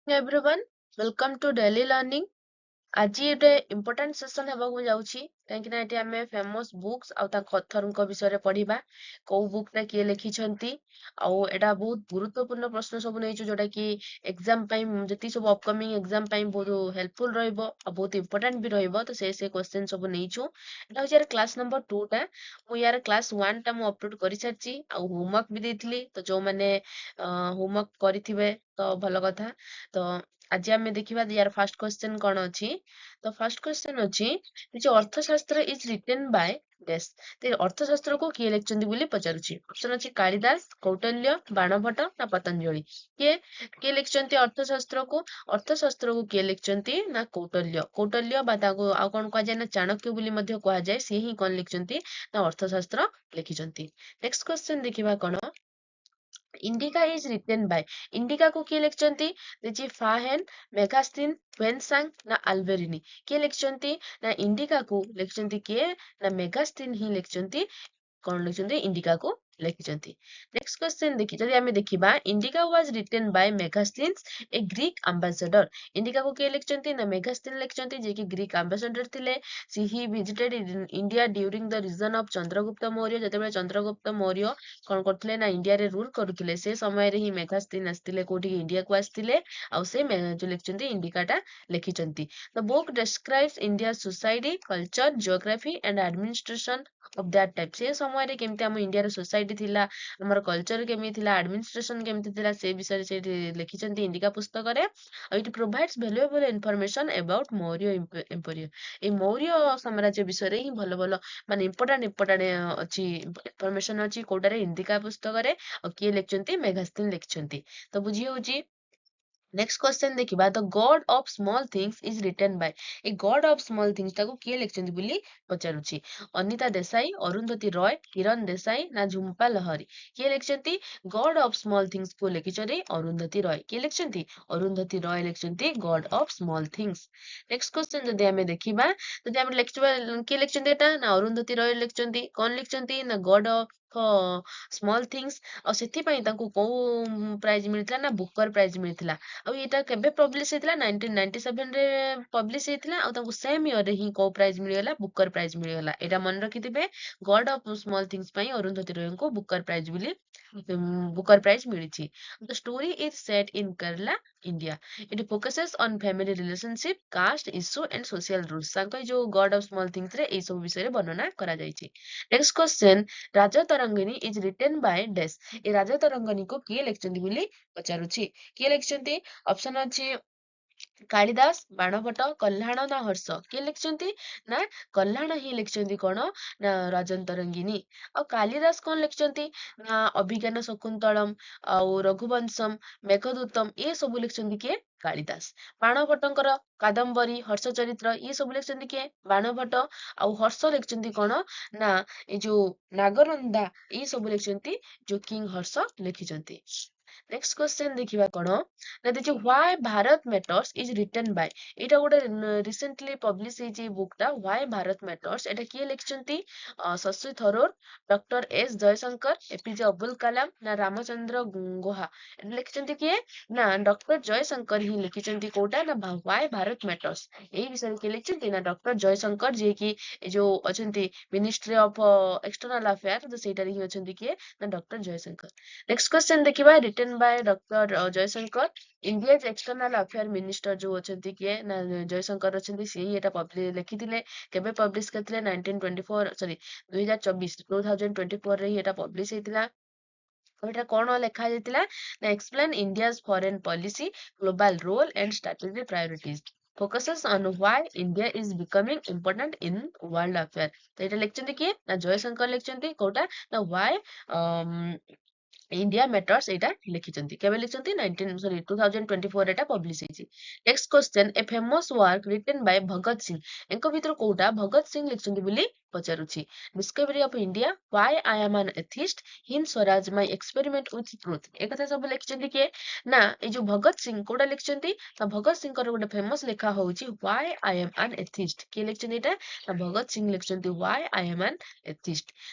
Everyone, welcome to Daily Learning. ଆଜି ଗୋଟେ important session ହେବାକୁ ଯାଉଛି କାହିଁକି ନା ଏଠି ଆମେ ଫେମସ ବୁକ୍ସ ଆଉ ତାଙ୍କ ଅଥରଙ୍କ ବିଷୟରେ ପଢିବା କୋଉ ବୁକ୍ ଟା କିଏ ଲେଖିଛନ୍ତି ଆଉ ଏଟା ବହୁତ ଗୁରୁତ୍ୱପୂର୍ଣ୍ଣ ପ୍ରଶ୍ନ ସବୁ ନେଇଛୁ ଯୋଉଟା କି ଏକ୍ସାମ ପାଇଁ ଯେତିକି ସବୁ ଅପକମିଂ ଏକ୍ସାମ ପାଇଁ ବହୁତ ହେଲ୍ପଫୁଲ ରହିବ ଆଉ ବହୁତ ଇମ୍ପୋର୍ଟାଣ୍ଟ ବି ରହିବ ତ ସେ କ୍ୱେଶ୍ଚନ ସବୁ ନେଇଛୁ ଏଟା ହଉଛି ୟାର କ୍ଲାସ ନମ୍ବର 2 ଟା ମୁଁ ୟାର କ୍ଲାସ 1 ଟା ମୁଁ ଅପଲୋଡ କରିସାରିଛି ଆଉ ହୋମୱାର୍କ ବି ଦେଇଥିଲି ତ ଯୋଉମାନେ ହୋମୱାର୍କ କରିଥିବେ ତ ଭଲ କଥା ତ ଆଜି ଆମେ ଦେଖିବା ୟାର ଫାର୍ଷ୍ଟ କ୍ୱେଶ୍ଚନ କଣ ଅଛି ତ ଫାର୍ଷ୍ଟ କ୍ୱେଶ୍ଚନ ଅଛି ଯେ ଅର୍ଥଶାସ୍ତ୍ର ଇଜ ରିଟେନ୍ ବାय ଡେସ୍ ତ ଅର୍ଥଶାସ୍ତ୍ରକୁ କିଏ ଲେଖିଛନ୍ତି ବୋଲି ପଚାରୁଛି ଅପସନ ଅଛି କାଳିଦାସ କୌଟଲ୍ୟ ବାଣଭଟ୍ଟ ନା ପତଞ୍ଜଳି କିଏ ଲେଖିଛନ୍ତି ଅର୍ଥଶାସ୍ତ୍ରକୁ କିଏ ଲେଖିଛନ୍ତି ନା କୌଟଲ୍ୟ ବା ତାକୁ ଆଉ କଣ କୁହାଯାଏ ନା ଚାଣକ୍ୟ ବୋଲି ମଧ୍ୟ କୁହାଯାଏ ସିଏ ହିଁ କଣ ଲେଖିଛନ୍ତି ନା ଅର୍ଥଶାସ୍ତ୍ର ଲେଖିଛନ୍ତି ନେକ୍ସଟ କ୍ୱେଶ୍ଚନ ଦେଖିବା କଣ ଇଣ୍ଡିକା ଇଜ ରିଟେନ୍ ବାଇ ଇଣ୍ଡିକାକୁ କିଏ ଲେଖିଛନ୍ତି ଦେଇଛି ଫାହେନ୍ ମେଗାସ୍ଟିନ୍ ୱେନସାଙ୍ଗ ନା ଆଲବେରିନି କିଏ ଲେଖିଛନ୍ତି ନା ଇଣ୍ଡିକାକୁ ଲେଖିଛନ୍ତି କିଏ ନା ମେଗାସ୍ଟିନ୍ ହିଁ ଲେଖିଛନ୍ତି କଣ ଲେଖିଛନ୍ତି ଇଣ୍ଡିକାକୁ ଲେଖିଛନ୍ତି ନେକ୍ସଟ କ୍ୱେଶ୍ଚନ ଯଦି ଆମେ ଦେଖିବା Indica was written by Megasthenes a Greek ambassador ଇଣ୍ଡିକାକୁ କିଏ ଲେଖିଛନ୍ତି ନା ମେଗାସ୍ଟିନ୍ ଲେଖିଛନ୍ତି ଯିଏକି ଗ୍ରୀକ୍ ଆମ୍ବାସେଡର ଥିଲେ he visited India during the reign of Chandragupta Maurya ଯେତେବେଳେ ଚନ୍ଦ୍ରଗୁପ୍ତ ମୌର୍ୟ କଣ କରୁଥିଲେ ନା ଇଣ୍ଡିଆରେ ରୁଲ କରୁଥିଲେ ସେ ସମୟରେ ହିଁ ମେଗାସ୍ଟିନ୍ ଆସିଥିଲେ କୋଉଠିକି ଇଣ୍ଡିଆକୁ ଆସିଥିଲେ ଆଉ ସେ ଯୋଉ ଲେଖିଛନ୍ତି ଇଣ୍ଡିକାଟା ଲେଖିଛନ୍ତି ଦ book ଡେସ୍କ୍ରାଇବ୍ସ India society culture geography and administration of that type ସେ ସମୟରେ କେମିତି ଆମ ଇଣ୍ଡିଆର ସୋସାଇଟି ଥିଲା ଆମର କଲଚର କେମିତି ଥିଲା ଆଡମିନିଷ୍ଟ୍ରେସନ କେମିତି ଥିଲା ସେ ବିଷୟରେ ସେଠି ଲେଖିଛନ୍ତି ଇଣ୍ଡିକା ପୁସ୍ତକରେ ଆଉ ଇଟ୍ provides ଭ୍ୟାଲୁଏବଲ information about Maurya emporium ଏଇ ମୌର୍ୟ ସାମ୍ରାଜ୍ୟ ବିଷୟରେ ହିଁ ଭଲ ଭଲ ମାନେ ଇମ୍ପୋର୍ଟାଣ୍ଟ ଅଛି ଇନଫର୍ମେସନ ଅଛି କୋଉଟାରେ ଇଣ୍ଡିକା ପୁସ୍ତକରେ ଆଉ କିଏ ଲେଖିଛନ୍ତି ମେଗାସ୍ଟିନ୍ ଲେଖିଛନ୍ତି ତ ବୁଝି ହଉଛି ନେକ୍ସଟ କ୍ୱେଶ୍ଚନ ଦେଖିବା the God of Small Things is written by a God of Small Things ଟାକୁ କିଏ ଲେଖିଛନ୍ତି ବୋଲି ପଚାରୁଛି ଅନିତା ଦେଶାଇ ଅରୁନ୍ଧତୀ ରୟ କିରଣ ଦେଶାଇ ନା ଝୁମ୍ପା ଲହରୀ କିଏ ଲେଖିଛନ୍ତି ଗଡ୍ ଅଫ୍ ସ୍ମଲ୍ ଥିଙ୍ଗସ୍ କୁ ଲେଖିଛନ୍ତି ଅରୁନ୍ଧତୀ ରୟ କିଏ ଲେଖିଛନ୍ତି ଅରୁନ୍ଧତୀ ରୟ ଲେଖିଛନ୍ତି God of Small Things next question ଯଦି ଆମେ ଦେଖିବା ଯଦି ଆମେ ଲେଖିବା କିଏ ଲେଖିଛନ୍ତି ଏଟା ନା ଅରୁନ୍ଧତୀ ରୟ ଲେଖିଛନ୍ତି କଣ ଲେଖିଛନ୍ତି ନା ଗଡ୍ ଅଫ୍ ସ୍ମଲ୍ ଥିଙ୍ଗସ୍ ଆଉ ସେଥିପାଇଁ ତାଙ୍କୁ କୋଉ ପ୍ରାଇଜ ମିଳିଥିଲା ନା ବୁକର ପ୍ରାଇଜ ମିଳିଥିଲା ଆଉ ଏଇଟା କେବେ ପବ୍ଲିଶ ହେଇଥିଲା 1997 ରେ ପବ୍ଲିଶ ହେଇଥିଲା ଆଉ ତାଙ୍କୁ ସେମ୍ ଇୟର ରେ ହିଁ କୋଉ ପ୍ରାଇଜ ମିଳିଗଲା ବୁକର ପ୍ରାଇଜ ମିଳିଗଲା ଏଇଟା ମନେ ରଖିଥିବେ ଗଡ୍ ଅଫ୍ ସ୍ମଲ୍ ଥିଙ୍ଗସ୍ ପାଇଁ ଅରୁନ୍ଧତୀ ରୟଙ୍କୁ ବୁକର ପ୍ରାଇଜ ବୋଲି ବୁକର ପ୍ରାଇଜ ମିଳିଛି the story is set in Kerala India it focuses on family relationship caste issue and social rules ତାଙ୍କ ଯୋଉ ଗଡ୍ ଅଫ୍ ସ୍ମଲ୍ ଥିଙ୍ଗସ୍ ରେ ଏଇ ସବୁ ବିଷୟରେ ବର୍ଣ୍ଣନା କରାଯାଇଛି next question Rajatarangini is written by ଡେସ୍ ଏ ରାଜତରଙ୍ଗିଣୀକୁ କିଏ ଲେଖିଛନ୍ତି ବୋଲି ପଚାରୁଛି କିଏ ଲେଖିଛନ୍ତି ଅପସନ ଅଛି କାଳିଦାସ ବାଣଭଟ୍ଟ କଲ୍ହାଣ ନା ହର୍ଷ କିଏ ଲେଖିଛନ୍ତି ନା କଲ୍ହାଣ ହିଁ ଲେଖିଛନ୍ତି କଣ ନା ରାଜନ୍ତରଙ୍ଗିନୀ ଆଉ କାଳିଦାସ କଣ ଲେଖିଛନ୍ତି ନା ଅଭିଜ୍ଞାନ ଶକୁନ୍ତଳମ୍ ଆଉ ରଘୁବଂଶମ ମେଘଦୂତମ ଏ ସବୁ ଲେଖିଛନ୍ତି କିଏ କାଳିଦାସ ବାଣଭଟ୍ଟଙ୍କର କାଦମ୍ବରୀ ହର୍ଷ ଚରିତ୍ର ଇଏ ସବୁ ଲେଖିଛନ୍ତି କିଏ ବାଣଭଟ୍ଟ ଆଉ ହର୍ଷ ଲେଖିଛନ୍ତି କଣ ନା ଏଇ ଯୋଉ ନାଗନନ୍ଦା ଏଇ ସବୁ ଲେଖିଛନ୍ତି ଯୋଉ କିଙ୍ଗ ହର୍ଷ ଲେଖିଛନ୍ତି ନେକ୍ସଟ କ୍ୱେଶ୍ଚନ ଦେଖିବା କଣ ନା ଦେଇଛି why Bharat matters is written by ଏଇଟା ଗୋଟେ ରିସେଣ୍ଟଲି ପବ୍ଲିଶ ହେଇଛି ଏଇ ବୁକ୍ ଟା ହ୍ୱାଇ ଭାରତ ମ୍ୟାଟର୍ସ ଏଟା କିଏ ଲେଖିଛନ୍ତି Shashi Tharoor doctor S Jaishankar APJ Abdul Kalam ନା ରାମଚନ୍ଦ୍ର ଗୁହା ଏଟା ଲେଖିଛନ୍ତି କିଏ ନା ଡକ୍ଟର ଜୟଶଙ୍କର ହିଁ ଲେଖିଛନ୍ତି କୋଉଟା ନା ହ୍ୱାଇ ଭାରତ ମ୍ୟାଟର୍ସ ଏଇ ବିଷୟରେ କିଏ ଲେଖିଛନ୍ତି ନା ଡକ୍ଟର ଜୟଶଙ୍କର ଯିଏକି ଏ ଯୋଉ ଅଛନ୍ତି ମିନିଷ୍ଟ୍ରି ଅଫ ଏକ୍ସଟର୍ନାଲ ଆଫେୟାର ତ ସେଇଟାରେ ହିଁ ଅଛନ୍ତି କିଏ ନା ଡକ୍ଟର ଜୟଶଙ୍କର ନେକ୍ସଟ କ୍ୱେଶ୍ଚନ ଦେଖିବା written by doctor Jaishankar India external affair minister ଯୋଉ ଅଛନ୍ତି କିଏ ନା ଜୟଶଙ୍କର ଅଛନ୍ତି ସିଏ ଏଟା ଲେଖିଥିଲେ କେବେ ପବ୍ଲିଶ କରିଥିଲେ 2024 ରେ ହିଁ ଏଟା ପବ୍ଲିଶ ହେଇଥିଲା ଆଉ ଏଟା କଣ ଲେଖା ଯାଇଥିଲା ନା explain India's foreign policy global role and strategic priorities focuses on why India is becoming important in world affair ତ ଏଇଟା ଲେଖିଛନ୍ତି କିଏ ନା ଜୟଶଙ୍କର ଲେଖିଛନ୍ତି କୋଉଟା ନା why ଇଣ୍ଡିଆ ମ୍ୟାଟର୍ସ ଏଇଟା ଲେଖିଛନ୍ତି କେବେ ଲେଖିଛନ୍ତି 2024 ଏଟା ପବ୍ଲିଶ ହେଇଛି next question a famous work written by Bhagat Singh ଏଙ୍କ ଭିତରୁ କୋଉଟା ଭଗତ ସିଂ ଲେଖିଛନ୍ତି ବୋଲି ପଚାରୁଛି। Discovery of India, why I am an atheist, Hind Swaraj, my experiment with truth. ଏ କଥା ସବୁ ଲେଖିଛନ୍ତି କିଏ? ନା ଏଇ ଯୋଉ ଭଗତ ସିଂ କୋଉଟା ଲେଖିଛନ୍ତି? ନା ଭଗତ ସିଂଙ୍କର ଗୋଟେ ଫେମସ ଲେଖା ହଉଛି why I am an atheist। କିଏ ଲେଖିଛନ୍ତି ଏଇଟା? ନା ଭଗତ ସିଂ ଲେଖିଛନ୍ତି why I am an atheist।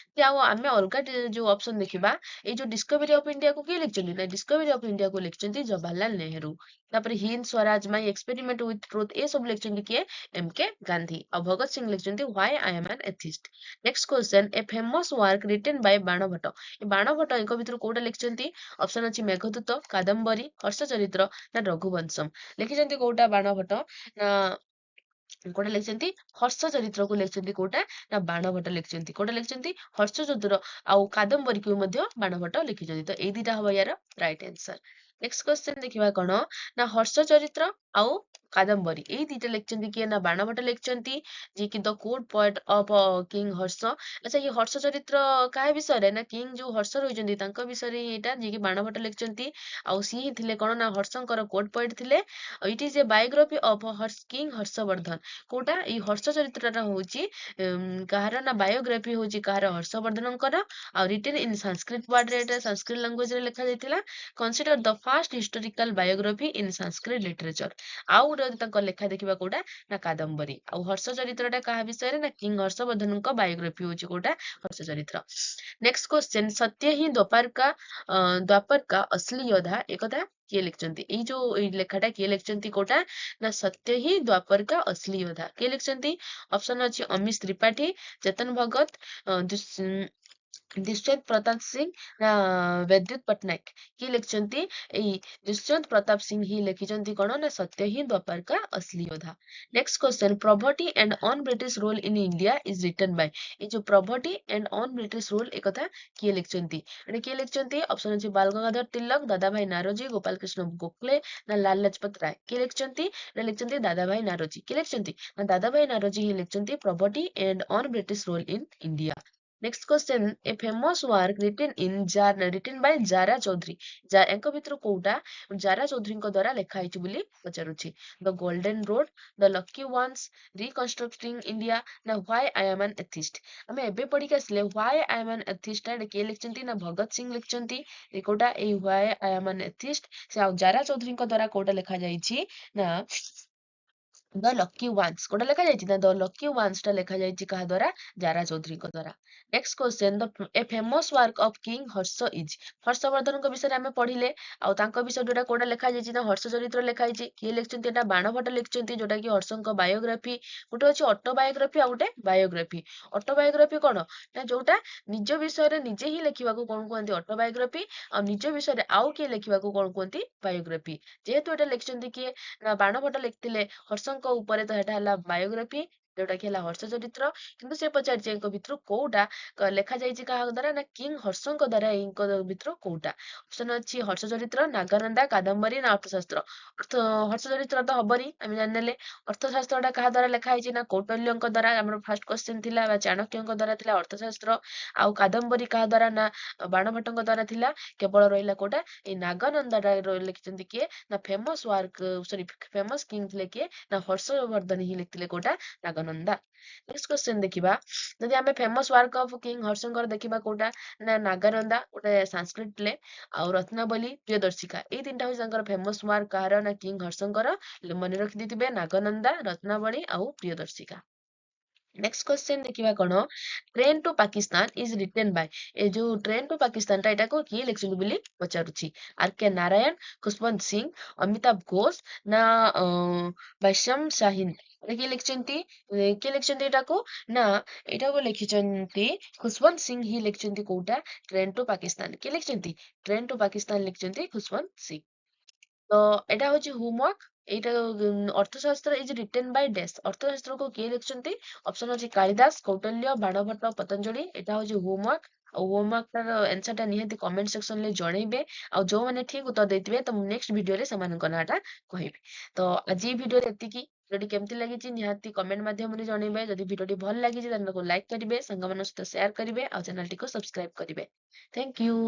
ଆଉ ଆମେ ଅଲଗା ଯୋଉ ଅପସନ ଦେଖିବା, ଏଇ ଯୋଉ ଡିସ୍କଭରି ଅଫ ଇଣ୍ଡିଆକୁ କିଏ ଲେଖିଛନ୍ତି? ନା ଡିସ୍କଭରି ଅଫ ଇଣ୍ଡିଆକୁ ଲେଖିଛନ୍ତି ଜବାହରଲାଲ ନେହେରୁ। ତାପରେ Hind Swaraj, my experiment with truth ଏ ସବୁ ଲେଖିଛନ୍ତି କିଏ? M K Gandhi. ଆଉ ଭଗତ ସିଂ ଲେଖିଛନ୍ତି why I am an atheist। Next question, a famous work written by Banabhatta. ଏ ବାଣଭଟ୍ଟ ଙ୍କ ଭିତରୁ କୋଉଟା ଲେଖିଛନ୍ତି? ଅପସନ ଅଛି ମେଘଦୂତ, କାଦମ୍ବରୀ, ହର୍ଷଚରିତ୍ର ନା ରଘୁବଂଶମ। ଲେଖିଛନ୍ତି କୋଉଟା ବାଣଭଟ୍ଟ? ନା କୋଉଟା ଲେଖିଛନ୍ତି? ହର୍ଷଚରିତ୍ରକୁ ଲେଖିଛନ୍ତି କୋଉଟା? ନା ବାଣଭଟ୍ଟ ଲେଖିଛନ୍ତି। କୋଉଟା ଲେଖିଛନ୍ତି? ହର୍ଷଚରିତ୍ର ଆଉ କାଦମ୍ବରୀକୁ ମଧ୍ୟ ବାଣଭଟ୍ଟ ଲେଖିଛନ୍ତି। ତ ଏଇ ଦିଟା ହବ ୟାର ରାଇଟ ଆନ୍ସର। ନେକ୍ସଟ କ୍ୱେଶ୍ଚନ ଦେଖିବା କଣ? ନା ହର୍ଷଚରିତ୍ର ଆଉ କାଦମ୍ବରୀ ଏଇ ଦିଟା ଲେଖିଛନ୍ତି କିଏ? ନା ବାଣଭଟ୍ଟ ଲେଖିଛନ୍ତି, ଯିଏ କି the court poet of king Harsh. ଆଚ୍ଛା, ଇଏ ହର୍ଷଚରିତ୍ର କାହା ବିଷୟରେ? ନା କିଙ୍ଗ ଯୋଉ ହର୍ଷ ରହିଛନ୍ତି ତାଙ୍କ ବିଷୟରେ ହିଁ ଏଇଟା, ଯିଏ କି ବାଣଭଟ୍ଟ ଲେଖିଛନ୍ତି। ଆଉ ସିଏ ହିଁ ଥିଲେ କଣ? ନା ହର୍ଷଙ୍କର କୋର୍ଟ ପଏଟ ଥିଲେ। ଆଉ ଇଟ୍ is a biography of king Harshvardhan. କୋଉଟା? ଏଇ ହର୍ଷ ଚରିତ୍ରଟା ହଉଛି କାହାର? ନା ବାୟୋଗ୍ରାଫି ହଉଛି କାହାର? ହର୍ଷବର୍ଦ୍ଧନଙ୍କର। ଆଉ ରିଟେନ୍ ଇନ୍ ସାଂସ୍କ୍ରିଟ ୱାର୍ଡରେ, ଏଟା ସାଂସ୍କ୍ରିଟ ଲାଙ୍ଗୁଏଜରେ ଲେଖା ଯାଇଥିଲା। Consider the first historical biography in Sanskrit literature. ଆଉ ଗୋଟେ ଯଦି ତାଙ୍କ ଲେଖା ଦେଖିବା କୋଉଟା? ନା କାଦମ୍ବରୀ। ଆଉ ହର୍ଷ ଚରିତ୍ରଟା କାହା ବିଷୟରେ? ନା କିଙ୍ଗ ହର୍ଷବର୍ଦ୍ଧନଙ୍କ ବାୟୋଗ୍ରାଫି ହଉଛି କୋଉଟା? ହର୍ଷ ଚରିତ୍ର। ନେକ୍ସଟ କ୍ୱେଶ୍ଚନ, ସତ୍ୟ ହିଁ ଦ୍ୱାପର କା ଅସଲି ଯୋଦ୍ଧା ଏକଥା କିଏ ଲେଖିଛନ୍ତି? ଏଇ ଯୋଉ ଏଇ ଲେଖାଟା କିଏ ଲେଖିଛନ୍ତି କୋଉଟା? ନା ସତ୍ୟ ହିଁ ଦ୍ୱାପର କା ଅସଲି ଯୋଦ୍ଧା କିଏ ଲେଖିଛନ୍ତି? ଅପସନ ଅଛି ଅମିଶ ତ୍ରିପାଠୀ, ଚେତନ ଭଗତ, ଦୁଷ୍ୟନ୍ତ ପ୍ରତାପ ସିଂ ନା ବୈଦ୍ୟୁତ ପଟ୍ଟନାୟକ। କିଏ ଲେଖିଛନ୍ତି? ଏଇ ଦୁଷ୍ୟନ୍ତ ପ୍ରତାପ ସିଂ ହିଁ ଲେଖିଛନ୍ତି କଣ? ନା ସତ୍ୟ ହିଁ ଦ୍ୱାପର କା ଅସଲି ଯୋଦ୍ଧା। Next question, poverty and un British rule in India is return Bai. ଏଇ ଯୋଉ poverty and un British rule ଏକଥା କିଏ ଲେଖିଛନ୍ତି? ଏଟା କିଏ ଲେଖିଛନ୍ତି? ଅପସନ ଅଛି ବାଲ ଗଙ୍ଗାଧର ତିଲକ, ଦାଦାଭାଇ ନାରୋଜୀ, ଗୋପାଳ କୃଷ୍ଣ ଗୋଖଲେ ନା ଲାଲ ଲାଜପତ ରାୟ। କିଏ ଲେଖିଛନ୍ତି? ନା ଲେଖିଛନ୍ତି ଦାଦାଭାଇ ନାରୋଜୀ। କିଏ ଲେଖିଛନ୍ତି? ନା ଦାଦାଭାଇ ନାରୋଜୀ ହିଁ ଲେଖିଛନ୍ତି poverty and un British rule in India. Next question, a famous work written by Zara Chaudhuri. ୟାଙ୍କ ଭିତରୁ କୋଉଟା ଜାରା ଚୌଧୁରୀଙ୍କ ଦ୍ଵାରା ଲେଖା ହେଇଛି ବୋଲି ପଚାରୁଛି? ଦ ଗୋଲ୍ଡେନ ରୋଡ, ଦ ଲକି ୱାନ୍ସ, ରିକନଷ୍ଟ୍ରକ୍ଟିଂ ଇଣ୍ଡିଆ ନା why I am an atheist। ଆମେ ଏବେ ପଢିକି ଆସିଲେ why I am an atheist ଟା କିଏ ଲେଖିଛନ୍ତି? ନା ଭଗତ ସିଂ ଲେଖିଛନ୍ତି। ଏ କୋଉଟା? ଏଇ why I am an atheist। ସେ ଆଉ ଜାରା ଚୌଧୁରୀଙ୍କ ଦ୍ଵାରା କୋଉଟା ଲେଖାଯାଇଛି? ନା ଦ ଲକି ୱାନ୍ସ। କୋଉଟା ଲେଖାଯାଇଛି? ନା ଦ ଲକି ୱାନ୍ସ ଟା ଲେଖାଯାଇଛି କାହା ଦ୍ଵାରା? ଜାରା ଚୌଧୁରୀଙ୍କ ଦ୍ଵାରା। Next question, a famous work of king Harsha is. ହର୍ଷବର୍ଦ୍ଧନଙ୍କ ବିଷୟରେ ଆମେ ପଢିଲେ, ଆଉ ତାଙ୍କ ବିଷୟରେ ଯୋଉଟା କୋଉଟା ଲେଖାଯାଇଛି? ନା ହର୍ଷ ଚରିତ୍ର ଲେଖାଯାଇଛି। କିଏ ଲେଖିଛନ୍ତି? ଏଟା ବାଣଭଟ୍ଟ ଲେଖିଛନ୍ତି, ଯୋଉଟା କି ହର୍ଷଙ୍କ ବାୟୋଗ୍ରାଫି। ଗୋଟେ ଅଛି ଅଟୋବାୟୋଗ୍ରାଫି ଆଉ ଗୋଟେ ବାୟୋଗ୍ରାଫି। ଅଟୋବାୟୋଗ୍ରାଫି କଣ? ନା ଯୋଉଟା ନିଜ ବିଷୟରେ ନିଜେ ହିଁ ଲେଖିବାକୁ କଣ କୁହନ୍ତି? ଅଟୋବାୟୋଗ୍ରାଫି। ଆଉ ନିଜ ବିଷୟରେ ଆଉ କିଏ ଲେଖିବାକୁ କଣ କୁହନ୍ତି? ବାୟୋଗ୍ରାଫି। ଯେହେତୁ ଏଟା ଲେଖିଛନ୍ତି କିଏ? ନା ବାଣଭଟ୍ଟ ଲେଖିଥିଲେ ହର୍ଷଙ୍କ ଉପରେ, ତ ଏଟା ହେଲା ବାୟୋଗ୍ରାଫି, ଯୋଉଟା କି ହେଲା ହର୍ଷ ଚରିତ୍ର। କିନ୍ତୁ ସେ ପଚାରିଛି ଏଙ୍କ ଭିତରୁ କୋଉଟା ଲେଖାଯାଇଛି କାହା ଦ୍ଵାରା? ନା କିଙ୍ଗ ହର୍ଷଙ୍କ ଦ୍ଵାରା। ଏଙ୍କ ଭିତରୁ କୋଉଟା? ଅପସନ ଅଛି ହର୍ଷ ଚରିତ୍ର, ନାଗନନ୍ଦା, କାଦମ୍ବରୀ ନା ଅର୍ଥଶାସ୍ତ୍ର। ହର୍ଷ ଚରିତ୍ର ତ ହବନି, ଆମେ ଜାଣିନେଲେ। ଅର୍ଥଶାସ୍ତ୍ରଟା କାହା ଦ୍ଵାରା ଲେଖା ହେଇଛି? ନା କୌଟଲ୍ୟଙ୍କ ଦ୍ଵାରା। ଆମର ଫାର୍ଷ୍ଟ କ୍ୱେଶ୍ଚନ ଥିଲା, ବା ଚାଣକ୍ୟଙ୍କ ଦ୍ଵାରା ଥିଲା ଅର୍ଥଶାସ୍ତ୍ର। ଆଉ କାଦମ୍ବରୀ କାହା ଦ୍ଵାରା? ନା ବାଣଭଟ୍ଟଙ୍କ ଦ୍ଵାରା ଥିଲା। କେବଳ ରହିଲା କୋଉଟା? ଏଇ ନାଗନନ୍ଦାଟା ଲେଖିଛନ୍ତି କିଏ? ନା ଫେମସ ୱାର୍କ, ସରି ଫେମସ କିଙ୍ଗ ଥିଲେ କିଏ? ନା ହର୍ଷବର୍ଦ୍ଧନ ହିଁ ଲେଖିଥିଲେ କୋଉଟା? ନାଗନନ୍ଦା। ନେକ୍ସଟ କ୍ୱେଶ୍ଚନ ଦେଖିବା, ଯଦି ଆମେ ଫେମସ ୱାର୍କ ଅଫ କିଙ୍ଗ ହର୍ଷଙ୍କର ଦେଖିବା କୋଉଟା? ନା ନାଗାନନ୍ଦା ଗୋଟେ ସାଂସ୍କ୍ରିଟ ପ୍ଲେ, ଆଉ ରତ୍ନାବଳୀ, ପ୍ରିୟଦର୍ଶିକା। ଏଇ ତିନିଟା ହଉଛି ତାଙ୍କର ଫେମସ ୱାର୍କ କାହାର? ନା କିଙ୍ଗ ହର୍ଷଙ୍କର। ମନେ ରଖିଦେଇଥିବେ ନାଗନନ୍ଦା, ରତ୍ନାବଳୀ ଆଉ ପ୍ରିୟଦର୍ଶିକା। ନେକ୍ସଟ କ୍ୱେଶ୍ଚନ ଦେଖିବା କଣ? Train to Pakistan is written by. ଏ ଯୋଉ ଟ୍ରେନ ଟୁ ପାକିସ୍ତାନ ଟା ଏଟାକୁ କିଏ ଲେଖିଛନ୍ତି ବୋଲି ପଚାରୁଛି? ଆର କେ ନାରାୟଣ, ଖୁଶବନ୍ତ ସିଂ, ଅମିତାଭ ଘୋଷ ନା ବୈଶମ ଶାହିନ। ଏଟା କିଏ ଲେଖିଛନ୍ତି? କିଏ ଲେଖିଛନ୍ତି ଏଟାକୁ? ନା ଏଟାକୁ ଲେଖିଛନ୍ତି ଖୁଶବନ୍ତ ସିଂ ହିଁ ଲେଖିଛନ୍ତି। କୋଉଟା? Train to Pakistan. କିଏ ଲେଖିଛନ୍ତି? ଟ୍ରେନ ଟୁ ପାକିସ୍ତାନ ଲେଖିଛନ୍ତି ଖୁଶବନ୍ତ ସିଂ। ତ ଏଇଟା ହଉଛି ହୋମୱାର୍କ। ଏଇଟା ଅର୍ଥଶାସ୍ତ୍ର ଇଜ ରିଟେନ୍ ବାଇ ଡେସ୍। ଅର୍ଥଶାସ୍ତ୍ରକୁ କିଏ ଲେଖିଛନ୍ତି? ଅପସନ ଅଛି କାଳିଦାସ, କୌଟଲ୍ୟ, ବାଣଭଟ୍ଟ, ପତଞ୍ଜଳି। ଏଇଟା ହଉଛି ହୋମୱାର୍କ। ଆଉ ହୋମୱାର୍କଟାର ଆନ୍ସରଟା ନିହାତି କମେଣ୍ଟ ସେକ୍ସନରେ ଜଣେଇବେ। ଆଉ ଯୋଉମାନେ ଠିକ ଉତ୍ତର ଦେଇଥିବେ, ତ ମୁଁ ନେକ୍ସଟ ଭିଡିଓରେ ସେମାନଙ୍କ ନାଁଟା କହିବି। ତ ଆଜି ଏଇ ଭିଡିଓରେ ଏତିକି। ଭିଡିଓଟି କେମିତି ଲାଗିଛି ନିହାତି କମେଣ୍ଟ ମାଧ୍ୟମରେ ଜଣେଇବେ। ଯଦି ଭିଡିଓଟି ଭଲ ଲାଗିଛି ତାହେଲେ ତାକୁ ଲାଇକ୍ କରିବେ, ସାଙ୍ଗମାନଙ୍କ ସହିତ ସେୟାର କରିବେ, ଆଉ ଚ୍ୟାନେଲଟିକୁ ସବସ୍କ୍ରାଇବ କରିବେ। Thank you.